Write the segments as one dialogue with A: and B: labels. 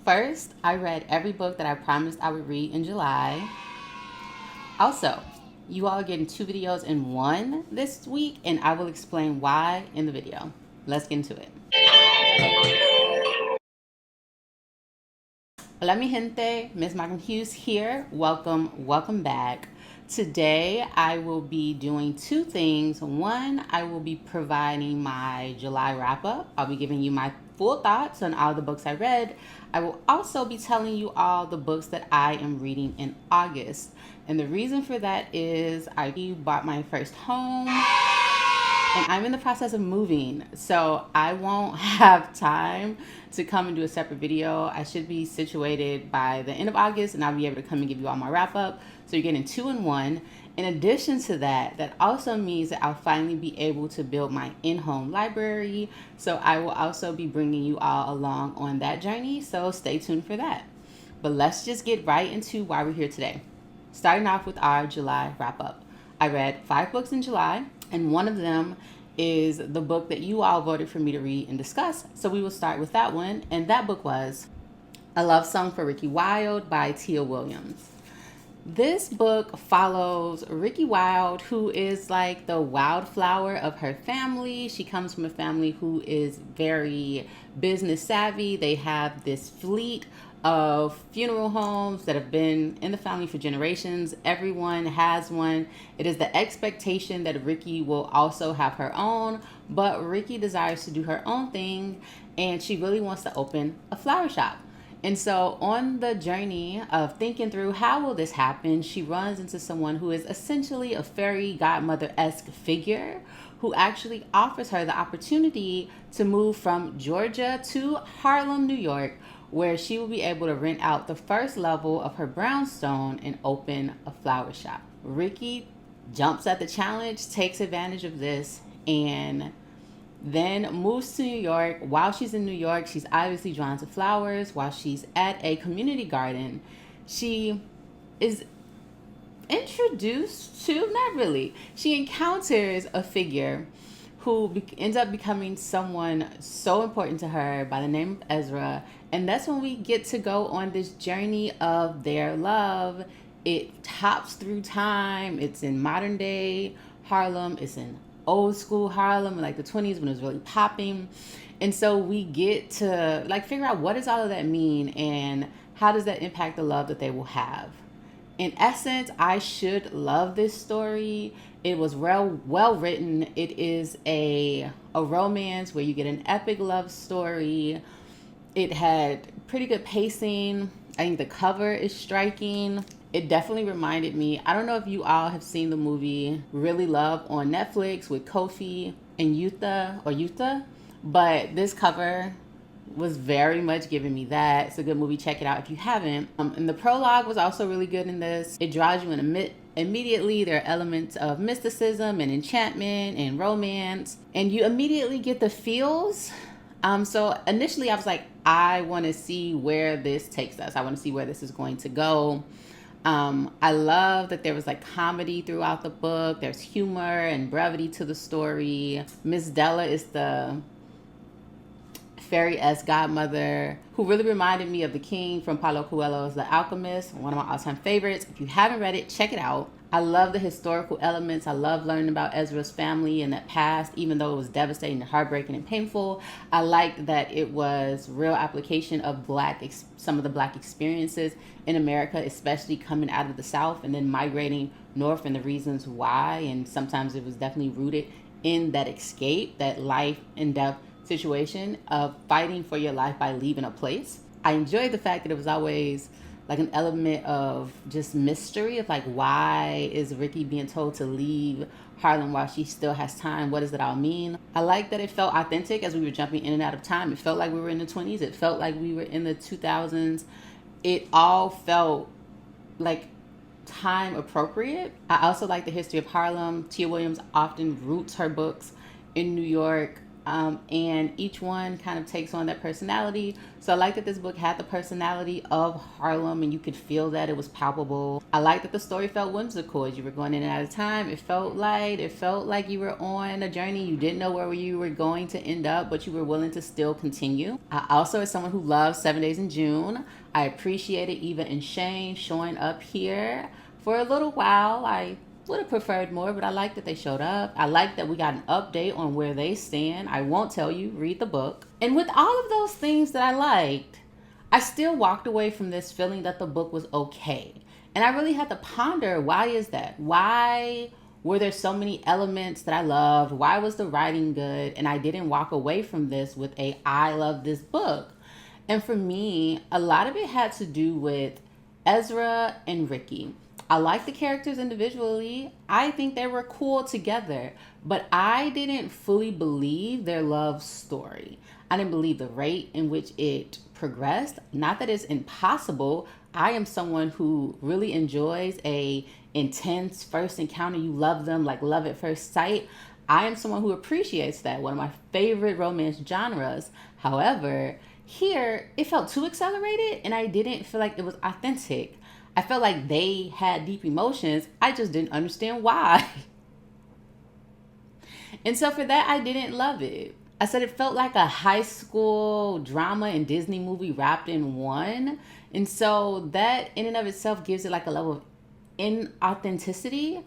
A: First, I read every book that I promised I would read in July. Also, you all are getting 2 videos in one this week, and I will explain why in the video. Let's get into it. Hola mi gente, MsMalcolmHughes here. Welcome back. Today I will be doing 2 things. One, I will be providing my July wrap up. I'll be giving you my full thoughts on all the books I read. I will also be telling you all the books that I am reading in August. And the reason for that is I bought my first home and I'm in the process of moving, so I won't have time to come and do a separate video. I should be situated by the end of August, and I'll be able to come and give you all my wrap up. So you're getting 2 in 1. In addition to that, that also means that I'll finally be able to build my in-home library. So I will also be bringing you all along on that journey. So stay tuned for that. But let's just get right into why we're here today. Starting off with our July wrap up. I read 5 books in July, and one of them is the book that you all voted for me to read and discuss. So we will start with that one. And that book was A Love Song for Ricki Wilde by Tia Williams. This book follows Ricki Wilde, who is like the wildflower of her family. She comes from a family who is very business savvy. They have this fleet of funeral homes that have been in the family for generations. Everyone has one. It is the expectation that Ricki will also have her own, but Ricki desires to do her own thing, and she really wants to open a flower shop. And so on the journey of thinking through how will this happen, she runs into someone who is essentially a fairy godmother-esque figure who actually offers her the opportunity to move from Georgia to Harlem, New York, where she will be able to rent out the first level of her brownstone and open a flower shop. Ricki jumps at the challenge, takes advantage of this, and then moves to New York. While she's in New York, she's obviously drawn to flowers. While she's at a community garden, she is introduced to, not really, she encounters a figure who ends up becoming someone so important to her by the name of Ezra. And that's when we get to go on this journey of their love. It hops through time. It's in modern day Harlem. It's in old school Harlem in like the 20s when it was really popping. And so we get to like figure out what does all of that mean and how does that impact the love that they will have. In essence, I should love this story. It was well written. It is a romance where you get an epic love story. It had pretty good pacing. I think the cover is striking. It definitely reminded me, I don't know if you all have seen the movie Really Love on Netflix with Kofi and Yuta, but this cover was very much giving me that. It's a good movie. Check it out if you haven't. And the prologue was also really good in this. It draws you in immediately. There are elements of mysticism and enchantment and romance, and you immediately get the feels. So initially I was like, I want to see where this takes us. I want to see where this is going to go. I love that there was like comedy throughout the book. There's humor and brevity to the story. Miss Della is the fairy-esque godmother who really reminded me of the king from Paulo Coelho's The Alchemist, one of my all-time favorites. If you haven't read it, check it out. I love the historical elements. I love learning about Ezra's family and that past, even though it was devastating and heartbreaking and painful. I liked that it was real application of some of the Black experiences in America, especially coming out of the South and then migrating north and the reasons why. And sometimes it was definitely rooted in that escape, that life and death situation of fighting for your life by leaving a place. I enjoyed the fact that it was always like an element of just mystery of like, why is Ricki being told to leave Harlem while she still has time? What does it all mean? I like that it felt authentic as we were jumping in and out of time. It felt like we were in the 20s. It felt like we were in the 2000s. It all felt like time appropriate. I also like the history of Harlem. Tia Williams often roots her books in New York. and each one kind of takes on that personality. So I like that this book had the personality of Harlem, and you could feel that it was palpable. I like that the story felt whimsical as you were going in and out of time. It felt light. It felt like you were on a journey. You didn't know where you were going to end up, but you were willing to still continue. I also, as someone who loves 7 Days in June, I appreciated Eva and Shane showing up here for a little while. I would have preferred more, but I like that they showed up. I like that we got an update on where they stand. I won't tell you, read the book. And with all of those things that I liked, I still walked away from this feeling that the book was okay. And I really had to ponder, why is that? Why were there so many elements that I loved? Why was the writing good? And I didn't walk away from this with a, I love this book. And for me, a lot of it had to do with Ezra and Ricki. I like the characters individually. I think they were cool together, but I didn't fully believe their love story. I didn't believe the rate in which it progressed. Not that it's impossible. I am someone who really enjoys a intense first encounter. You love them, like love at first sight. I am someone who appreciates that. One of my favorite romance genres. However, here it felt too accelerated, and I didn't feel like it was authentic. I felt like they had deep emotions. I just didn't understand why. And so for that, I didn't love it. I said it felt like a high school drama and Disney movie wrapped in one. And so that in and of itself gives it like a level of inauthenticity,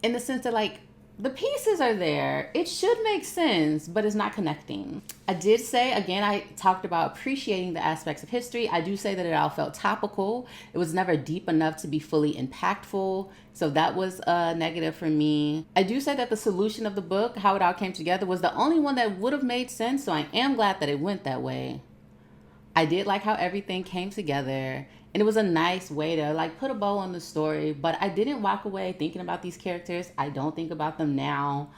A: in the sense that like the pieces are there. It should make sense, but it's not connecting. I did say, again, I talked about appreciating the aspects of history. I do say that it all felt topical. It was never deep enough to be fully impactful. So that was a negative for me. I do say that the solution of the book, how it all came together, was the only one that would have made sense. So I am glad that it went that way. I did like how everything came together. And it was a nice way to like put a bow on the story, but I didn't walk away thinking about these characters. I don't think about them now.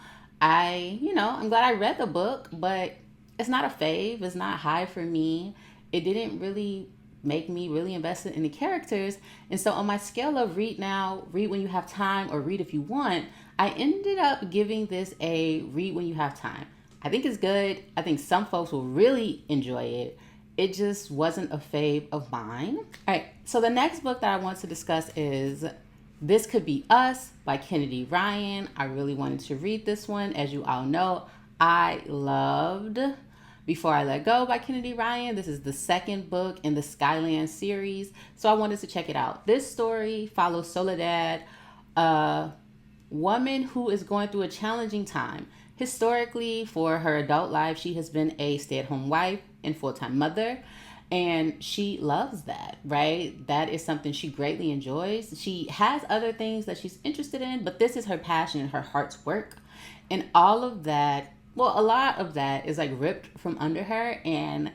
A: I'm glad I read the book, but it's not a fave. It's not high for me. It didn't really make me really invested in the characters. And so on my scale of read now, read when you have time, or read if you want, I ended up giving this a read when you have time. I think it's good. I think some folks will really enjoy it. It just wasn't a fave of mine. All right, so the next book that I want to discuss is This Could Be Us by Kennedy Ryan. I really wanted to read this one. As you all know, I loved Before I Let Go by Kennedy Ryan. This is the second book in the Skyland series, so I wanted to check it out. This story follows Soledad, a woman who is going through a challenging time. Historically, for her adult life, she has been a stay-at-home wife and full-time mother, and she loves that, right? That is something she greatly enjoys. She has other things that she's interested in, but this is her passion and her heart's work. And all of that, well, a lot of that is like ripped from under her, and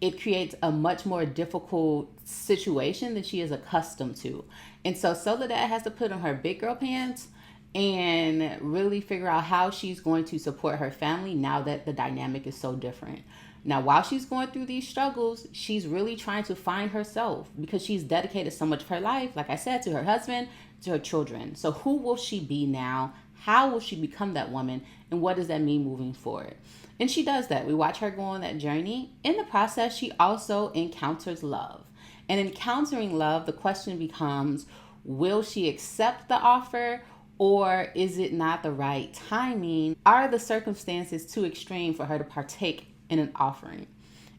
A: it creates a much more difficult situation than she is accustomed to. And so Soledad has to put on her big girl pants and really figure out how she's going to support her family now that the dynamic is so different. Now, while she's going through these struggles, she's really trying to find herself, because she's dedicated so much of her life, like I said, to her husband, to her children. So who will she be now? How will she become that woman? And what does that mean moving forward? And she does that. We watch her go on that journey. In the process, she also encounters love. And encountering love, the question becomes, will she accept the offer? Or is it not the right timing? Are the circumstances too extreme for her to partake in an offering?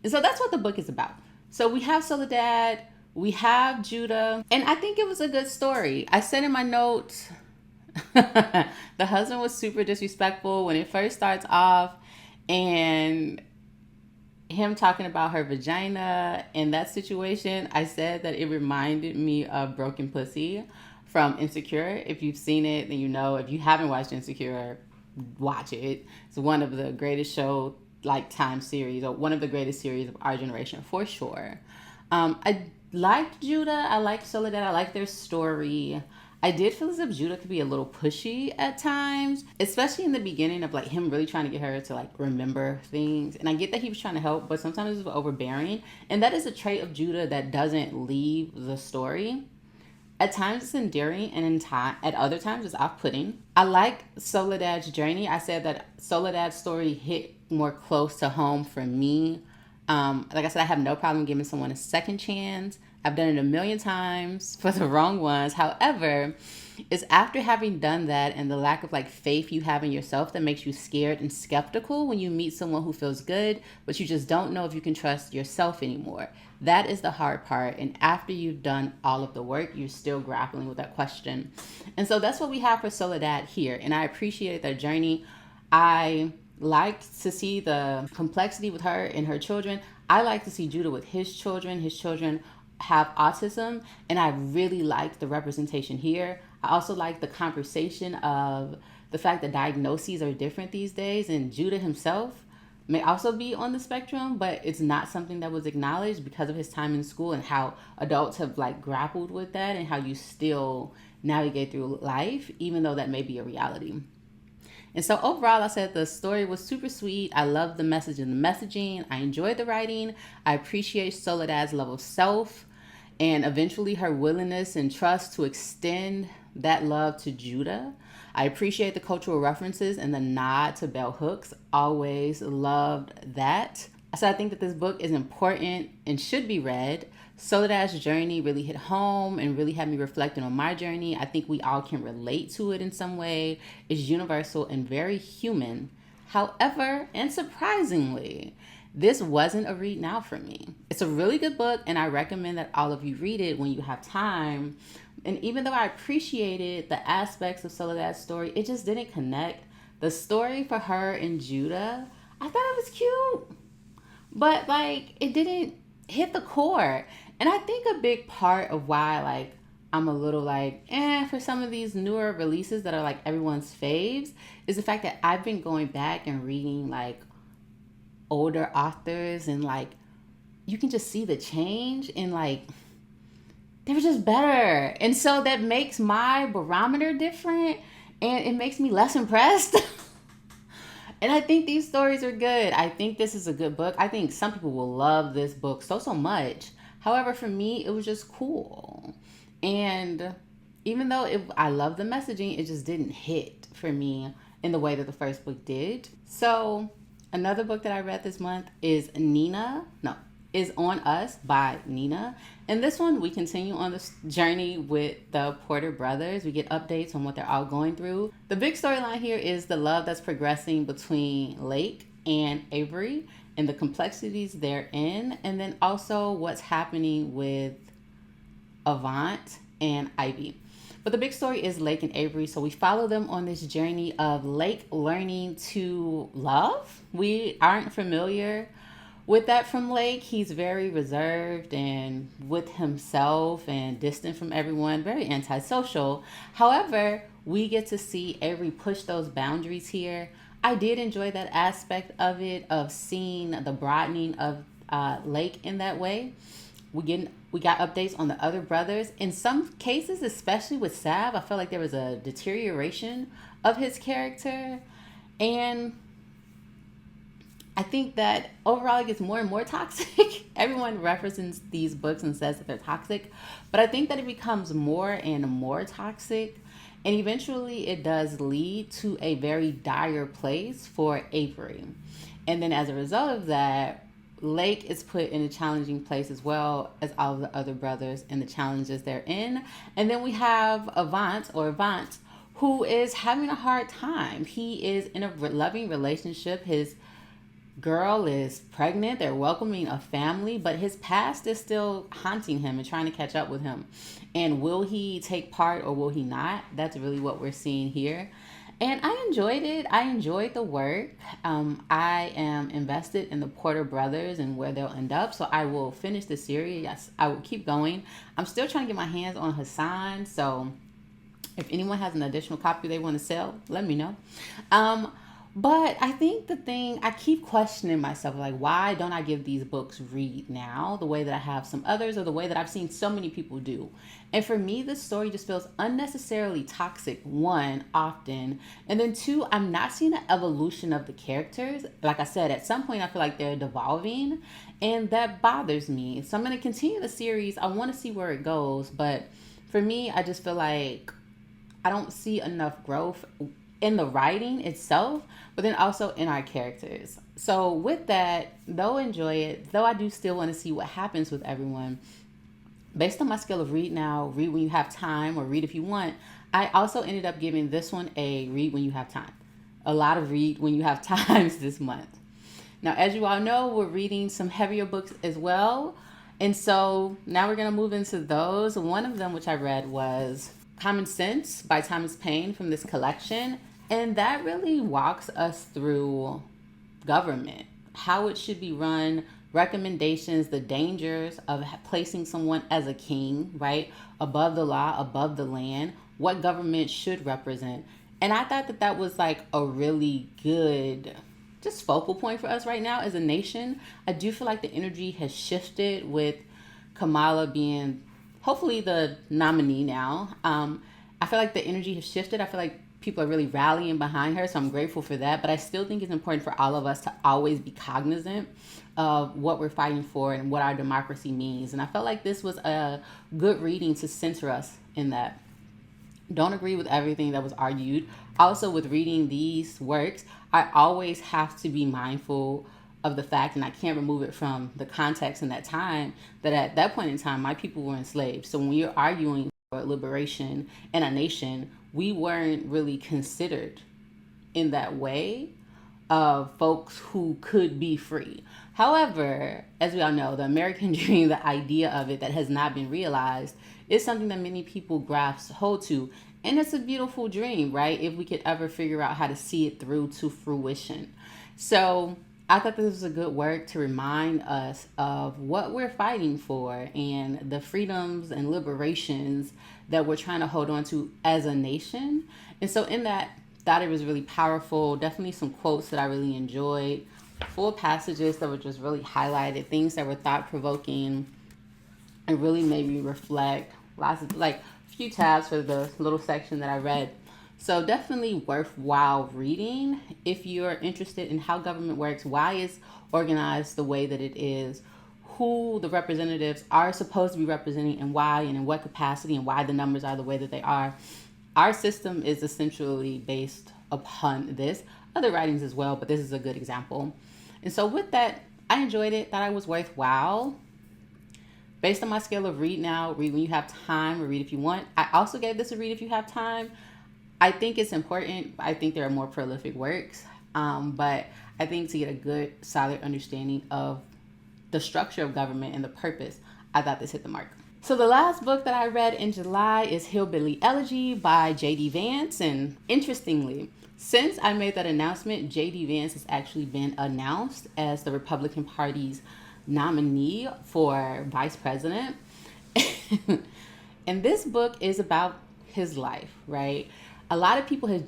A: And so that's what the book is about. So we have Soledad, we have Judah, and I think it was a good story. I said in my notes, the husband was super disrespectful when it first starts off, and him talking about her vagina and that situation, I said that it reminded me of Broken Pussy from Insecure. If you've seen it, then you know. If you haven't watched Insecure, watch it. It's one of the greatest show like time series, or one of the greatest series of our generation for sure. I liked Judah. I liked Soledad. I liked their story. I did feel as if Judah could be a little pushy at times, especially in the beginning of like him really trying to get her to like remember things. And I get that he was trying to help, but sometimes it was overbearing. And that is a trait of Judah that doesn't leave the story. At times it's endearing, and at other times it's off-putting. I like Soledad's journey. I said that Soledad's story hit more close to home for me. Like I said, I have no problem giving someone a second chance. I've done it a million times for the wrong ones. However, it's after having done that and the lack of like faith you have in yourself that makes you scared and skeptical when you meet someone who feels good, but you just don't know if you can trust yourself anymore. That is the hard part. And after you've done all of the work, you're still grappling with that question. And so that's what we have for Soledad here. And I appreciated their journey. I like to see the complexity with her and her children. I like to see Judah with his children. His children have autism, and I really like the representation here. I also like the conversation of the fact that diagnoses are different these days, and Judah himself may also be on the spectrum, but it's not something that was acknowledged because of his time in school and how adults have like grappled with that and how you still navigate through life, even though that may be a reality. And so overall, I said the story was super sweet. I love the message and the messaging. I enjoyed the writing. I appreciate Soledad's level of self and eventually her willingness and trust to extend that love to Judah. I appreciate the cultural references and the nod to bell hooks. Always loved that. So I think that this book is important and should be read. Soledad's journey really hit home and really had me reflecting on my journey. I think we all can relate to it in some way. It's universal and very human. However, and surprisingly, this wasn't a read now for me. It's a really good book, and I recommend that all of you read it when you have time. And even though I appreciated the aspects of Soledad's story, it just didn't connect. The story for her and Judah, I thought it was cute, but like it didn't hit the core. And I think a big part of why like I'm a little like for some of these newer releases that are like everyone's faves is the fact that I've been going back and reading like older authors, and like you can just see the change in like they were just better. And so that makes my barometer different, and it makes me less impressed. And I think these stories are good. I think this is a good book. I think some people will love this book so much. However, for me, it was just cool. And even though I love the messaging, it just didn't hit for me in the way that the first book did. So another book that I read this month is On Us by Nina. And this one, we continue on this journey with the Porter brothers. We get updates on what they're all going through. The big storyline here is the love that's progressing between Lake and Avery and the complexities therein. And then also what's happening with Avant and Ivy. But the big story is Lake and Avery. So we follow them on this journey of Lake learning to love. We aren't familiar with that from Lake. He's very reserved and with himself and distant from everyone, very antisocial. However, we get to see Avery push those boundaries here. I did enjoy that aspect of it, of seeing the broadening of Lake in that way. We got updates on the other brothers. In some cases, especially with Sav, I felt like there was a deterioration of his character. And I think that overall it gets more and more toxic. Everyone references these books and says that they're toxic. But I think that it becomes more and more toxic. And eventually it does lead to a very dire place for Avery. And then as a result of that, Lake is put in a challenging place as well as all of the other brothers and the challenges they're in. And then we have Vance, who is having a hard time. He is in a loving relationship. His girl is pregnant. They're welcoming a family, but his past is still haunting him and trying to catch up with him. And will he take part or will he not? That's really what we're seeing here. And I enjoyed it. I enjoyed the work. I am invested in the Porter brothers and where they'll end up. So I will finish the series. Yes, I will keep going. I'm still trying to get my hands on Hassan. So if anyone has an additional copy they want to sell, let me know. But I think the thing, I keep questioning myself, like, why don't I give these books read now the way that I have some others or the way that I've seen so many people do? And for me, this story just feels unnecessarily toxic, one, often. And then two, I'm not seeing an evolution of the characters. Like I said, at some point, I feel like they're devolving, and that bothers me. So I'm going to continue the series. I want to see where it goes, but For me, I just feel like I don't see enough growth in the writing itself, but then also in our characters. So with that, though enjoy it, though I do still want to see what happens with everyone, based on my skill of read now, read when you have time, or read if you want, I also ended up giving this one a read when you have time. A lot of read when you have times this month. Now, as you all know, we're reading some heavier books as well. And so now we're going to move into those. One of them, which I read, was Common Sense by Paine from this collection. And that really walks us through government, how it should be run, recommendations, the dangers of placing someone as a king, right? Above the law, above the land, what government should represent. And I thought that that was like a really good just focal point for us right now as a nation. I do feel like the energy has shifted with Kamala being hopefully the nominee now. I feel like the energy has shifted. I feel like people are really rallying behind her, so I'm grateful for that. But I still think it's important for all of us to always be cognizant of what we're fighting for and what our democracy means. And I felt like this was a good reading to center us in that. Don't agree with everything that was argued. Also, with reading these works, I always have to be mindful of the fact, and I can't remove it from the context in that time, that at that point in time, my people were enslaved. So when you're arguing for liberation in a nation, we weren't really considered in that way of folks who could be free. However, as we all know, the American dream, the idea of it that has not been realized, is something that many people grasp hold to. And it's a beautiful dream, right? If we could ever figure out how to see it through to fruition. So I thought this was a good work to remind us of what we're fighting for and the freedoms and liberations that we're trying to hold on to as a nation. And so in that, thought it was really powerful. Definitely some quotes that I really enjoyed. Full passages that were just really highlighted, things that were thought-provoking and really made me reflect. Lots of, like, few tabs for the little section that I read. So definitely worthwhile reading if you're interested in how government works, why it's organized the way that it is, who the representatives are supposed to be representing and why, and in what capacity, and why the numbers are the way that they are. Our system is essentially based upon this. Other writings as well, but this is a good example. And so with that, I enjoyed it, thought it was worthwhile. Based on my scale of read now, read when you have time, or read if you want. I also gave this a read if you have time. I think it's important. I think there are more prolific works, but I think to get a good, solid understanding of the structure of government and the purpose, I thought this hit the mark. So the last book that I read in July is Hillbilly Elegy by J.D. Vance. And interestingly, since I made that announcement, J.D. Vance has actually been announced as the Republican Party's nominee for vice president. And this book is about his life, right? A lot of people have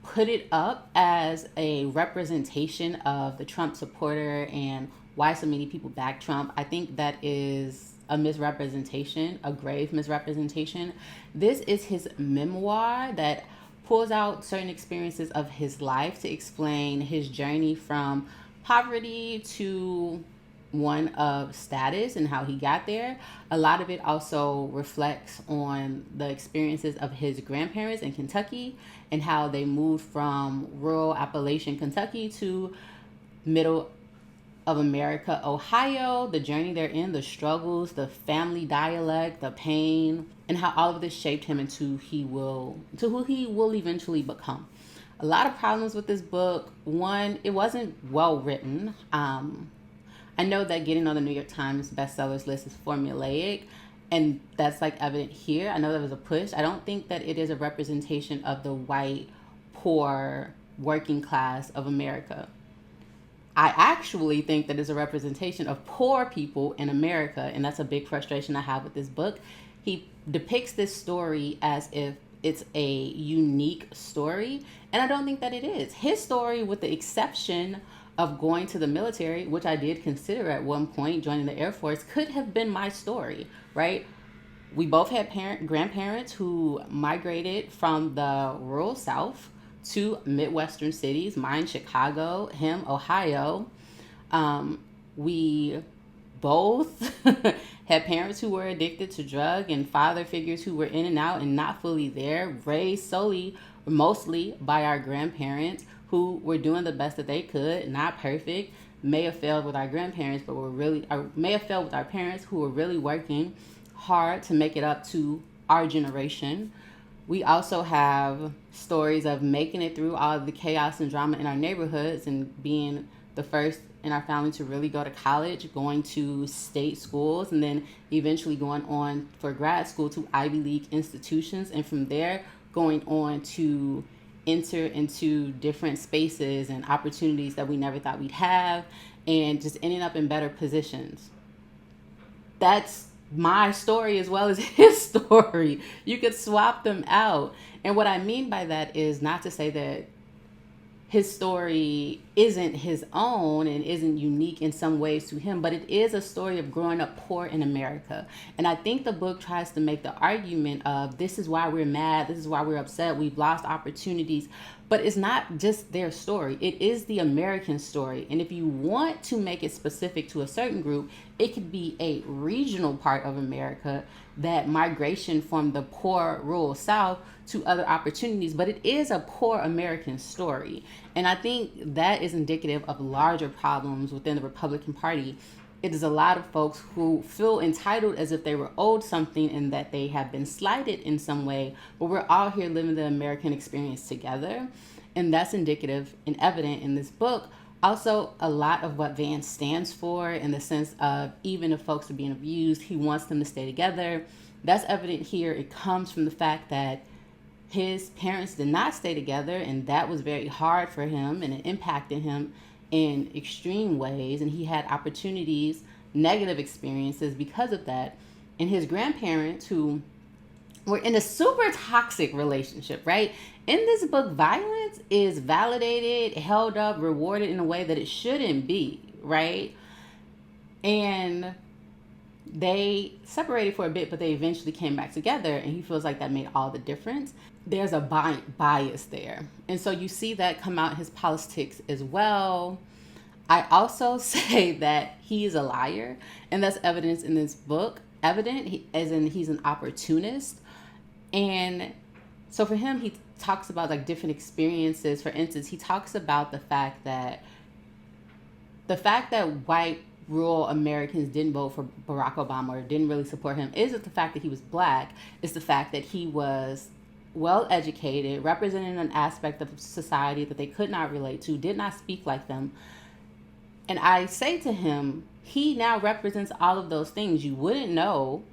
A: put it up as a representation of the Trump supporter and why so many people back Trump. I think that is a misrepresentation, a grave misrepresentation. This is his memoir that pulls out certain experiences of his life to explain his journey from poverty to one of status and how he got there. A lot of it also reflects on the experiences of his grandparents in Kentucky and how they moved from rural Appalachian Kentucky to middle of America, Ohio, the journey they're in, the struggles, the family dialect, the pain, and how all of this shaped him into who he will eventually become. A lot of problems with this book. One, it wasn't well written. I know that getting on the New York Times bestsellers list is formulaic, and that's evident here. I know there was a push. I don't think that it is a representation of the white, poor, working class of America. I actually think that it's a representation of poor people in America, and that's a big frustration I have with this book. He depicts this story as if it's a unique story, and I don't think that it is. His story, with the exception of going to the military, which I did consider at one point, joining the Air Force, could have been my story, right? We both had grandparents who migrated from the rural South to Midwestern cities, mine Chicago, him Ohio. We both had parents who were addicted to drug and father figures who were in and out and not fully there, raised solely or mostly by our grandparents who were doing the best that they could, not perfect, may have failed with our grandparents, but may have failed with our parents who were really working hard to make it up to our generation. We also have stories of making it through all of the chaos and drama in our neighborhoods and being the first in our family to really go to college, going to state schools, and then eventually going on for grad school to Ivy League institutions. And from there, going on to enter into different spaces and opportunities that we never thought we'd have, and just ending up in better positions. That's my story as well as his story. You could swap them out. And what I mean by that is not to say that his story isn't his own and isn't unique in some ways to him, but it is a story of growing up poor in America. And I think the book tries to make the argument of this is why we're mad, this is why we're upset, we've lost opportunities. But it's not just their story. It is the American story. And if you want to make it specific to a certain group, it could be a regional part of America, that migration from the poor rural South to other opportunities. But it is a poor American story. And I think that is indicative of larger problems within the Republican Party. It is a lot of folks who feel entitled as if they were owed something and that they have been slighted in some way, but we're all here living the American experience together. And that's indicative and evident in this book. Also, a lot of what Vance stands for in the sense of even if folks are being abused, he wants them to stay together. That's evident here. It comes from the fact that his parents did not stay together, and that was very hard for him, and it impacted him in extreme ways, and he had opportunities, negative experiences because of that. And his grandparents, who were in a super toxic relationship, right? In this book, violence is validated, held up, rewarded in a way that it shouldn't be, right? And they separated for a bit, but they eventually came back together, and he feels like that made all the difference. There's a bias there. And so you see that come out in his politics as well. I also say that he is a liar, and that's evidence in this book. As in he's an opportunist. And so for him, he talks about like different experiences. For instance, he talks about the fact that white rural Americans didn't vote for Barack Obama or didn't really support him isn't the fact that he was black. It's the fact that he was well educated, representing an aspect of society that they could not relate to, did not speak like them. And I say to him, he now represents all of those things. You wouldn't know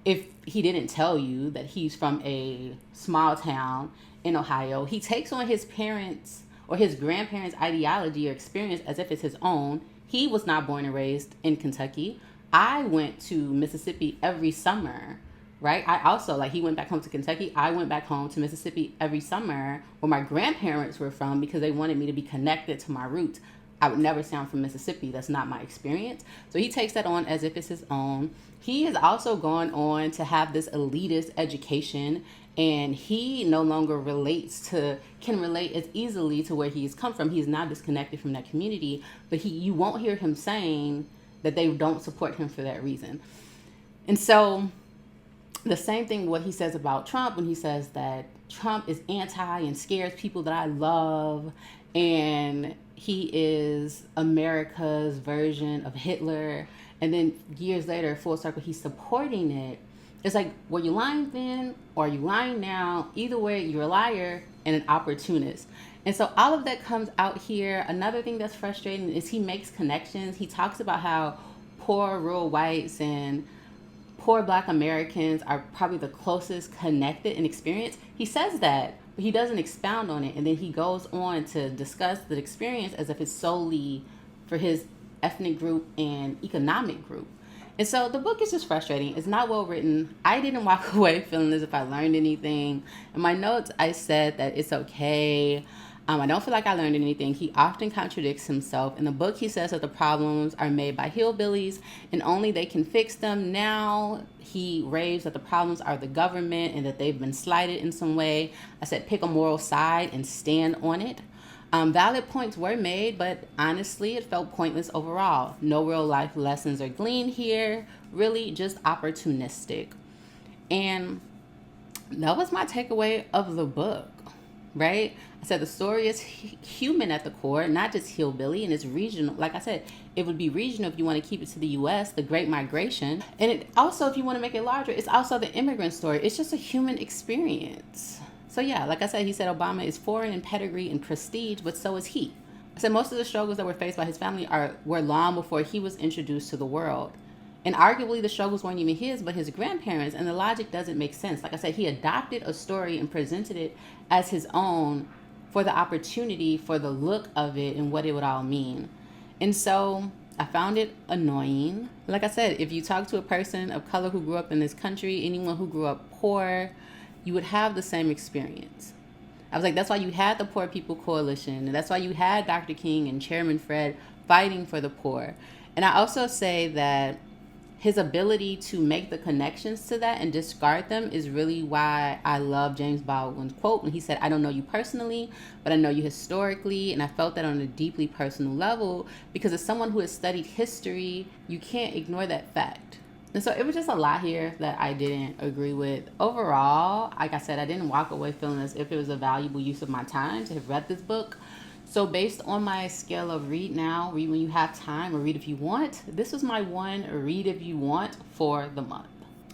A: if he didn't tell you that he's from a small town in Ohio. He takes on his parents' or his grandparents' ideology or experience as if it's his own. He was not born and raised in Kentucky. I went to Mississippi every summer, right? I also, like, he went back home to Kentucky. I went back home to Mississippi every summer where my grandparents were from because they wanted me to be connected to my roots. I would never say I'm from Mississippi. That's not my experience. So he takes that on as if it's his own. He has also gone on to have this elitist education, and he no longer can relate as easily to where he's come from. He's not disconnected from that community, but you won't hear him saying that they don't support him for that reason. And so the same thing what he says about Trump when he says that Trump is anti and scares people that I love, and he is America's version of Hitler. And then years later, full circle, he's supporting it. It's like, were you lying then or are you lying now? Either way, you're a liar and an opportunist. And so all of that comes out here. Another thing that's frustrating is he makes connections. He talks about how poor rural whites and poor Black Americans are probably the closest connected in experience. He says that, but he doesn't expound on it. And then he goes on to discuss the experience as if it's solely for his ethnic group and economic group. And so the book is just frustrating. It's not well written. I didn't walk away feeling as if I learned anything. In my notes, I said that it's okay. I don't feel like I learned anything. He often contradicts himself. In the book, he says that the problems are made by hillbillies and only they can fix them. Now he raves that the problems are the government and that they've been slighted in some way. I said pick a moral side and stand on it. Valid points were made, but honestly, it felt pointless overall. No real life lessons are gleaned here, really just opportunistic. And that was my takeaway of the book, right? I said the story is human at the core, not just hillbilly, and it's regional. Like I said, it would be regional if you want to keep it to the U.S., the Great Migration. And it also, if you want to make it larger, it's also the immigrant story. It's just a human experience. So yeah, like I said, he said Obama is foreign in pedigree and prestige, but so is he. I said most of the struggles that were faced by his family were long before he was introduced to the world. And arguably the struggles weren't even his, but his grandparents, and the logic doesn't make sense. Like I said, he adopted a story and presented it as his own for the opportunity, for the look of it and what it would all mean. And so I found it annoying. Like I said, if you talk to a person of color who grew up in this country, anyone who grew up poor, you would have the same experience. I was like, that's why you had the Poor People Coalition, and that's why you had Dr. King and Chairman Fred fighting for the poor. And I also say that his ability to make the connections to that and discard them is really why I love James Baldwin's quote when he said, I don't know you personally, but I know you historically. And I felt that on a deeply personal level, because as someone who has studied history, you can't ignore that fact. And so it was just a lot here that I didn't agree with. Overall, like I said, I didn't walk away feeling as if it was a valuable use of my time to have read this book. So based on my scale of read now, read when you have time, or read if you want, this was my one read if you want for the month.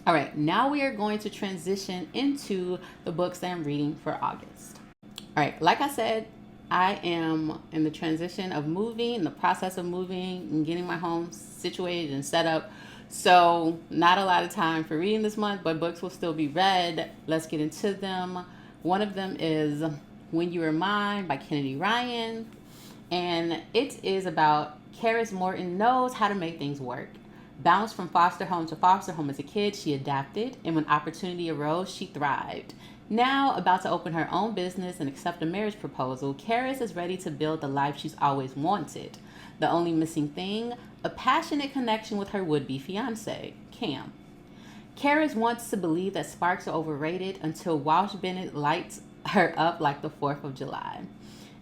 A: All right, now we are going to transition into the books that I'm reading for August. All right, like I said, I am in the transition of moving, in the process of moving and getting my home situated and set up. So not a lot of time for reading this month, but books will still be read. Let's get into them. One of them is When You Were Mine by Kennedy Ryan. And it is about Karis Morton knows how to make things work. Bounced from foster home to foster home as a kid, she adapted, and when opportunity arose, she thrived. Now, about to open her own business and accept a marriage proposal, Karis is ready to build the life she's always wanted. The only missing thing, a passionate connection with her would-be fiancé, Cam. Karis wants to believe that sparks are overrated until Walsh Bennett lights her up like the 4th of July.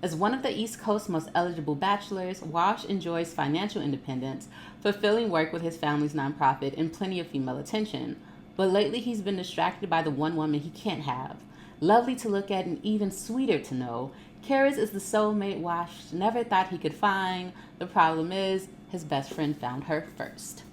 A: As one of the East Coast's most eligible bachelors, Walsh enjoys financial independence, fulfilling work with his family's nonprofit, and plenty of female attention. But lately he's been distracted by the one woman he can't have. Lovely to look at and even sweeter to know, Karis is the soulmate Walsh never thought he could find. The problem is, his best friend found her first.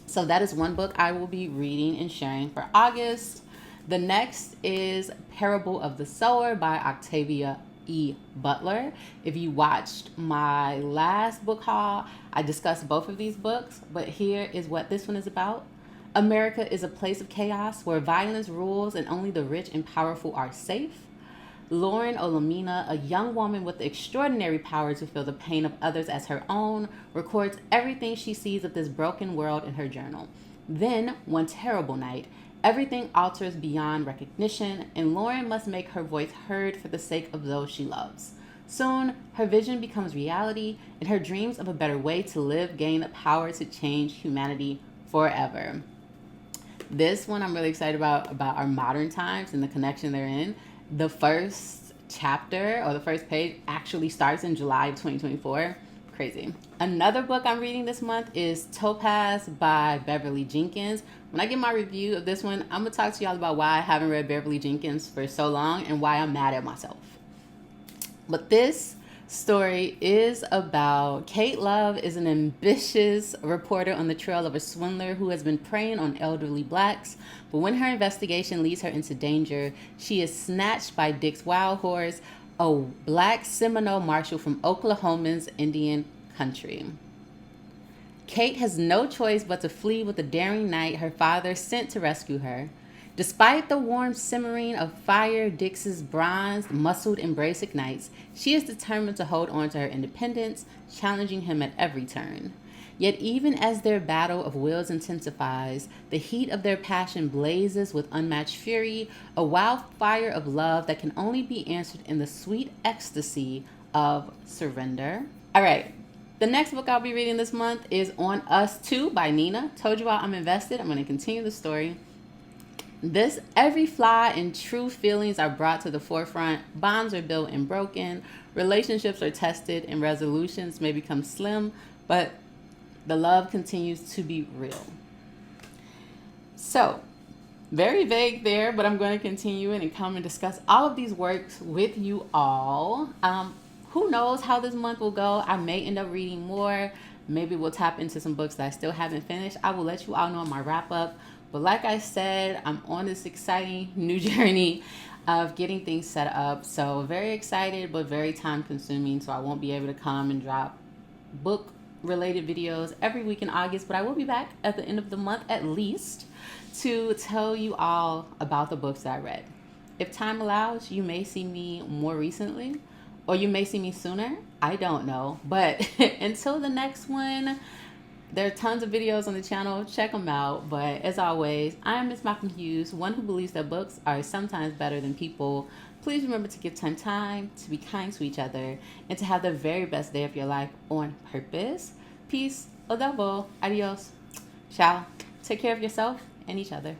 A: So that is one book I will be reading and sharing for August. The next is Parable of the Sower by Octavia E. Butler. If you watched my last book haul, I discussed both of these books, but here is what this one is about. America is a place of chaos where violence rules and only the rich and powerful are safe. Lauren Olamina, a young woman with the extraordinary power to feel the pain of others as her own, records everything she sees of this broken world in her journal. Then, one terrible night, everything alters beyond recognition, and Lauren must make her voice heard for the sake of those she loves. Soon, her vision becomes reality, and her dreams of a better way to live gain the power to change humanity forever. This one I'm really excited about our modern times and the connection they're in. The first chapter or the first page actually starts in July of 2024. Crazy. Another book I'm reading this month is Topaz by Beverly Jenkins. When I get my review of this one, I'm going to talk to y'all about why I haven't read Beverly Jenkins for so long and why I'm mad at myself. But this story is about Kate Love is an ambitious reporter on the trail of a swindler who has been preying on elderly blacks. But when her investigation leads her into danger, she is snatched by Dick's Wild Horse, a black Seminole marshal from Oklahoma's Indian country. Kate has no choice but to flee with the daring knight her father sent to rescue her. Despite the warm simmering of fire Dix's bronzed, muscled embrace ignites, she is determined to hold on to her independence, challenging him at every turn. Yet even as their battle of wills intensifies, the heat of their passion blazes with unmatched fury, a wildfire of love that can only be answered in the sweet ecstasy of surrender. All right. The next book I'll be reading this month is On Us Too by Nina. Told you all I'm invested. I'm going to continue the story. Every flaw and true feelings are brought to the forefront. Bonds are built and broken. Relationships are tested and resolutions may become slim, but the love continues to be real. So, very vague there, but I'm going to continue and come and discuss all of these works with you all. Who knows how this month will go? I may end up reading more. Maybe we'll tap into some books that I still haven't finished. I will let you all know in my wrap up. But like I said, I'm on this exciting new journey of getting things set up. So very excited, but very time consuming. So I won't be able to come and drop book related videos every week in August, but I will be back at the end of the month at least to tell you all about the books that I read. If time allows, you may see me more recently, or you may see me sooner. I don't know. But until the next one, there are tons of videos on the channel. Check them out. But as always, I'm MsMalcolmHughes, one who believes that books are sometimes better than people. Please remember to give time, to be kind to each other, and to have the very best day of your life on purpose. Peace, o double, adios, ciao. Take care of yourself and each other.